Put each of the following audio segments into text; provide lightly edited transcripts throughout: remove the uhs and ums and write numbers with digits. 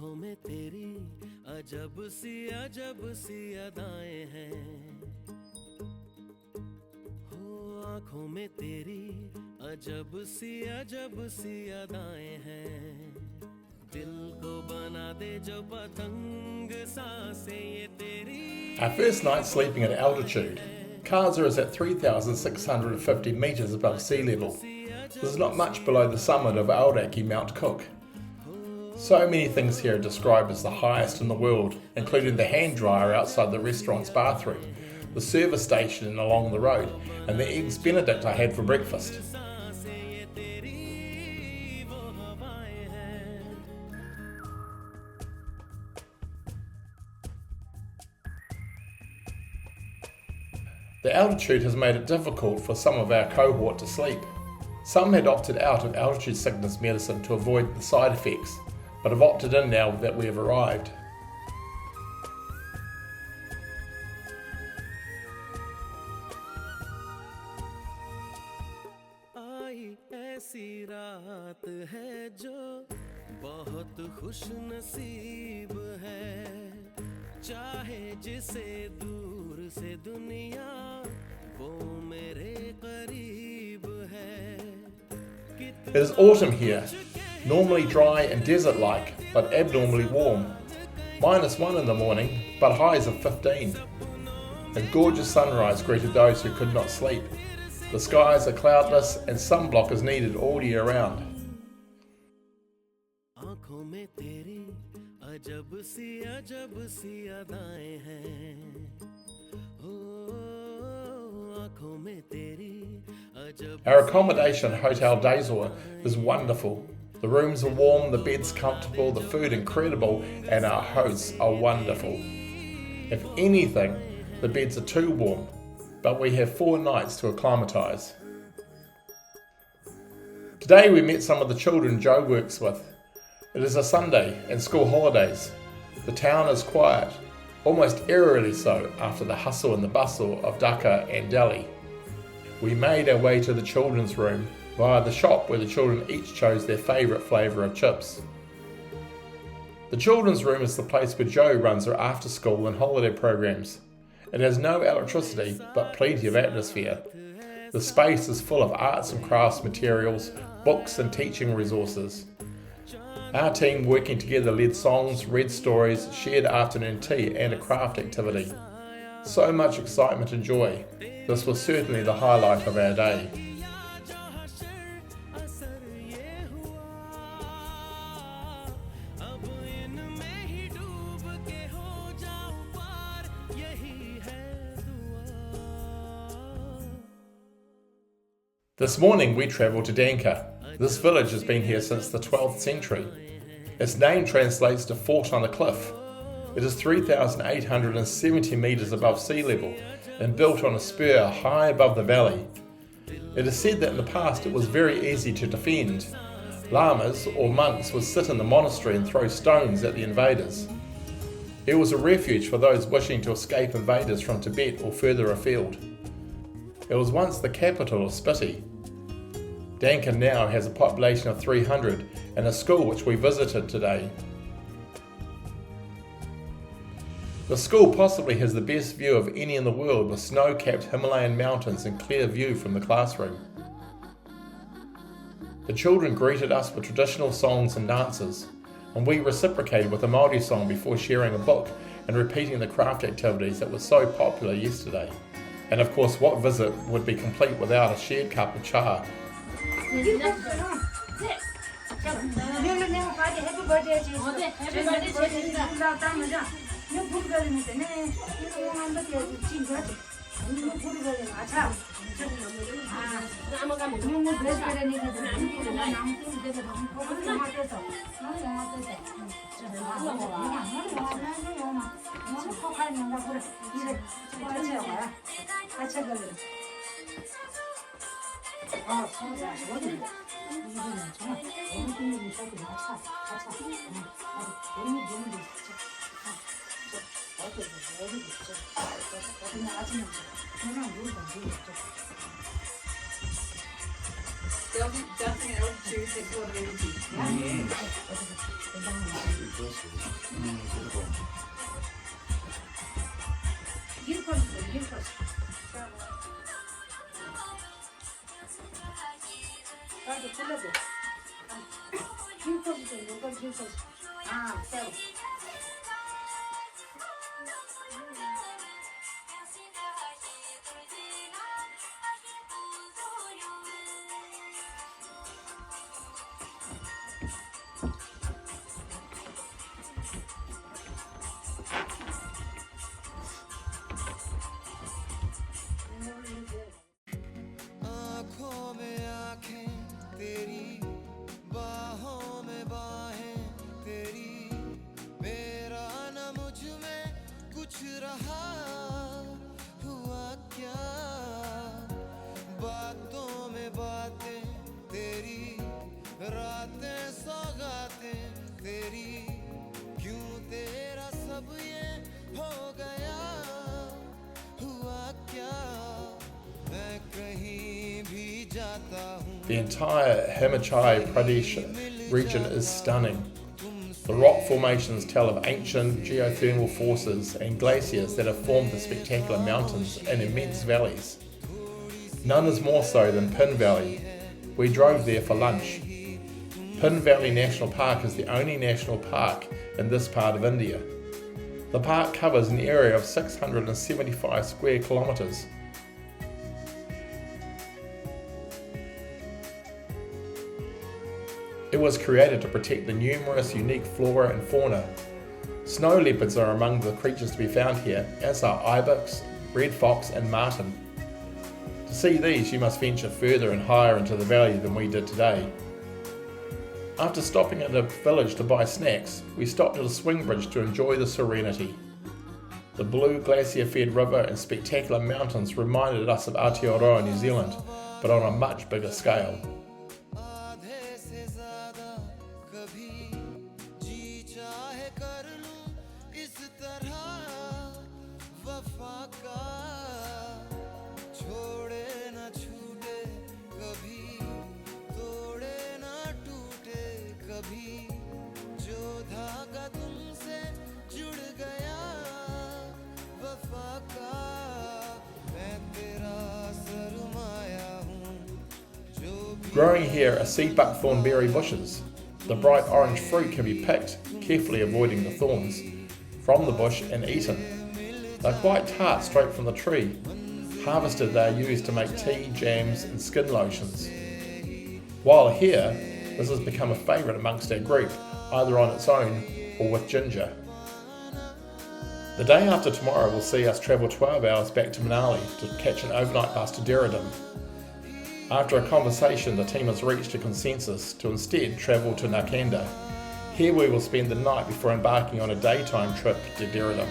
आंखों में तेरी अजब सी अदाएं हैं हो आंखों में तेरी अजब सी अदाएं हैं दिल को बना दे जो पतंग सांसें ये तेरी. Our first night sleeping at altitude. Kaza is at 3,650 metres above sea level. This is not much below the summit of Aoraki Mount Cook. So many things here are described as the highest in the world, including the hand dryer outside the restaurant's bathroom, the service station along the road, and the eggs Benedict I had for breakfast. The altitude has made it difficult for some of our cohort to sleep. Some had opted out of altitude sickness medicine to avoid the side effects, but have opted in now that we have arrived. आई ऐसी रात है जो बहुत खुश नसीब है चाहे जिसे दूर से दुनिया वो मेरे करीब है. It is autumn here, normally dry and desert-like, but abnormally warm. -1 in the morning, but highs of 15. A gorgeous sunrise greeted those who could not sleep. The skies are cloudless and sunblock is needed all year round. आंखों में तेरी अजब सी अदाएं हैं हो आंखों में तेरी अजब. Our accommodation at Hotel Dazor is wonderful. The rooms are warm, the beds comfortable, the food incredible, and our hosts are wonderful. If anything, the beds are too warm, but we have 4 nights to acclimatise. Today we met some of the children Joe works with. It is a Sunday and school holidays. The town is quiet, almost eerily so after the hustle and the bustle of Dhaka and Delhi. We made our way to the children's room via the shop where the children each chose their favourite flavour of chips. The children's room is the place where Joe runs her after school and holiday programs. It has no electricity but plenty of atmosphere. The space is full of arts and crafts materials, books and teaching resources. Our team working together led songs, read stories, shared afternoon tea and a craft activity. So much excitement and joy. This was certainly the highlight of our day. This morning we travelled to Dhankar. This village has been here since the 12th century. Its name translates to fort on a cliff. It is 3,870 metres above sea level and built on a spur high above the valley. It is said that in the past it was very easy to defend. Lamas or monks would sit in the monastery and throw stones at the invaders. It was a refuge for those wishing to escape invaders from Tibet or further afield. It was once the capital of Spiti. Dhankar now has a population of 300 and a school which we visited today. The school possibly has the best view of any in the world with snow-capped Himalayan mountains and clear view from the classroom. The children greeted us with traditional songs and dances, and we reciprocated with a Māori song before sharing a book and repeating the craft activities that were so popular yesterday. And of course, what visit would be complete without a shared cup of cha? Dancing at altitude takes a lot of energy. You first. आँखों में आँखें तेरी, बाहों में बाहें तेरी, मेरा न मुझ में कुछ रहा, हुआ क्या? बातों में बातें तेरी, रातें सौगातें तेरी, क्यों तेरा सब ये हो गया, हुआ क्या? मैं कहीं भी जाता हूँ. The entire Himachal Pradesh region is stunning. The rock formations tell of ancient geothermal forces and glaciers that have formed the spectacular mountains and immense valleys. None is more so than Pin Valley. We drove there for lunch. Pin Valley National Park is the only national park in this part of India. The park covers an area of 675 square kilometres. It was created to protect the numerous unique flora and fauna. Snow leopards are among the creatures to be found here, as are ibex, red fox and marten. To see these, you must venture further and higher into the valley than we did today. After stopping at a village to buy snacks, we stopped at a swing bridge to enjoy the serenity. The blue glacier-fed river and spectacular mountains reminded us of Aotearoa, New Zealand, but on a much bigger scale. Growing here are sea buckthorn berry bushes. The bright orange fruit can be picked, carefully avoiding the thorns, from the bush and eaten. They're quite tart straight from the tree. Harvested, they are used to make tea, jams and skin lotions. While here, this has become a favourite amongst our group, either on its own or with ginger. The day after tomorrow will see us travel 12 hours back to Manali to catch an overnight bus to Derridum. After a conversation, the team has reached a consensus to instead travel to Narkanda. Here we will spend the night before embarking on a daytime trip to Derridum.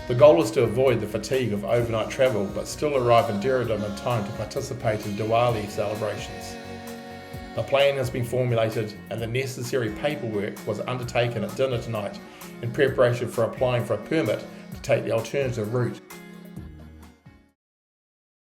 The goal is to avoid the fatigue of overnight travel but still arrive in Derridum in time to participate in Diwali celebrations. A plan has been formulated and the necessary paperwork was undertaken at dinner tonight in preparation for applying for a permit to take the alternative route.